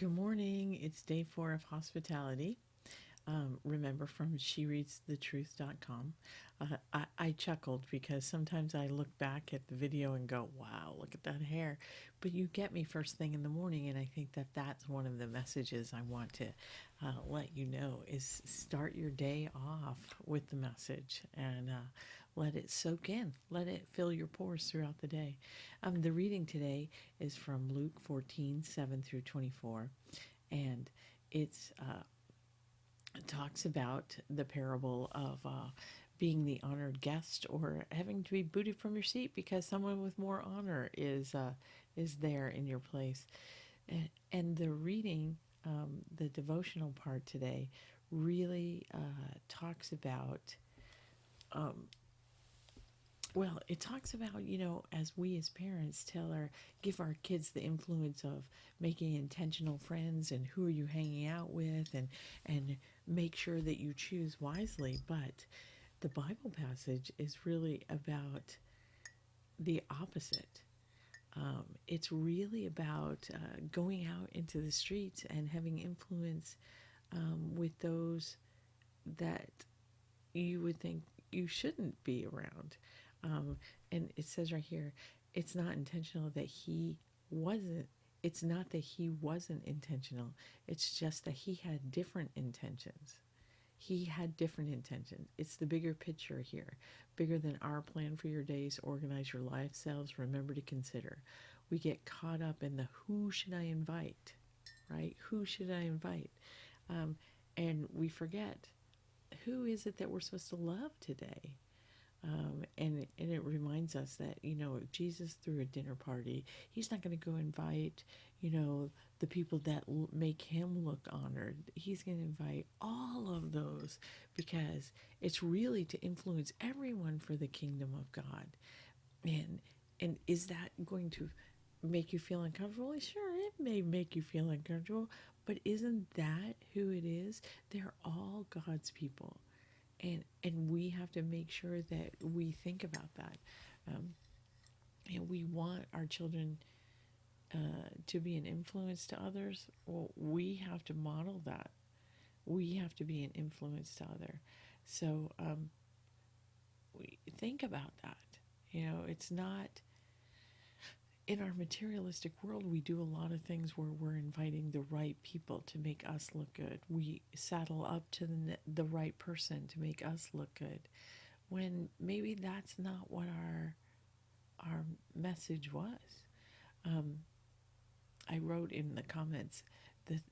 Good morning. It's day 4 of hospitality. Remember from shereadsthetruth.com. I chuckled because sometimes I look back at the video and go, wow, look at that hair. But you get me first thing in the morning, and I think that that's one of the messages I want to let you know is start your day off with the message and let it soak in. Let it fill your pores throughout the day. The reading today is from Luke 14:7 through 24, and it's it talks about the parable of being the honored guest or having to be booted from your seat because someone with more honor is there in your place. And the reading, the devotional part today, really talks about. Well, it talks about, as we as parents give our kids the influence of making intentional friends and who are you hanging out with and make sure that you choose wisely. But the Bible passage is really about the opposite. It's really about going out into the streets and having influence with those that you would think you shouldn't be around. Um, and it says right here, it's not intentional that he wasn't, it's not that he wasn't intentional. It's just that he had different intentions. He had different intentions. It's the bigger picture here, bigger than our plan for your days. Organize your lifestyles. Remember to consider. We get caught up in the who should I invite, right? Who should I invite? Um, and we forget who is it that we're supposed to love today? And it reminds us that, if Jesus threw a dinner party, he's not going to go invite, the people that make him look honored. He's going to invite all of those because it's really to influence everyone for the kingdom of God. And and is that going to make you feel uncomfortable? Sure, it may make you feel uncomfortable, but isn't that who it is? They're all God's people, and we have to make sure that we think about that. Um, and we want our children to be an influence to others. Well, we have to model that. We have to be an influence to others. So we think about that. It's not in our materialistic world, we do a lot of things where we're inviting the right people to make us look good. We saddle up to the right person to make us look good, when maybe that's not what our message was. Um, I wrote in the comments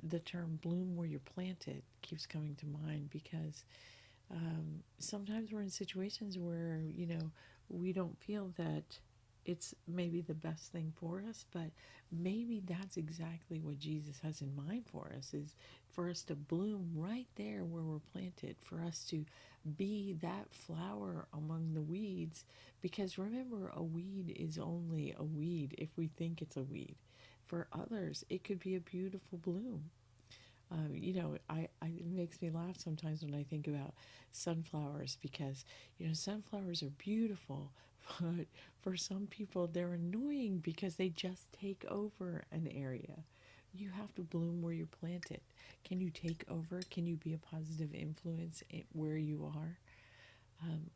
the term "bloom where you're planted" keeps coming to mind because sometimes we're in situations where we don't feel that it's maybe the best thing for us, but maybe that's exactly what Jesus has in mind for us, is for us to bloom right there where we're planted, for us to be that flower among the weeds. Because remember, a weed is only a weed if we think it's a weed. For others, it could be a beautiful bloom. It makes me laugh sometimes when I think about sunflowers because, sunflowers are beautiful, but for some people, they're annoying because they just take over an area. You have to bloom where you're planted. Can you take over? Can you be a positive influence where you are? Um,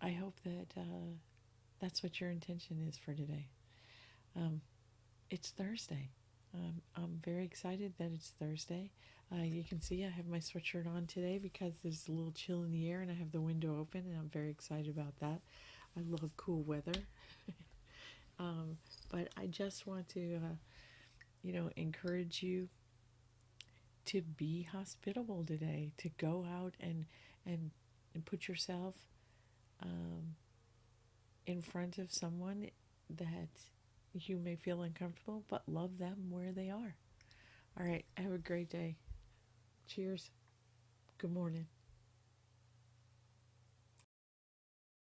I hope that that's what your intention is for today. Um, it's Thursday. I'm very excited that it's Thursday. You can see I have my sweatshirt on today because there's a little chill in the air and I have the window open, and I'm very excited about that. I love cool weather. um, but I just want to, encourage you to be hospitable today, to go out and, and put yourself um, in front of someone that you may feel uncomfortable, but love them where they are. All right, have a great day. Cheers. Good morning.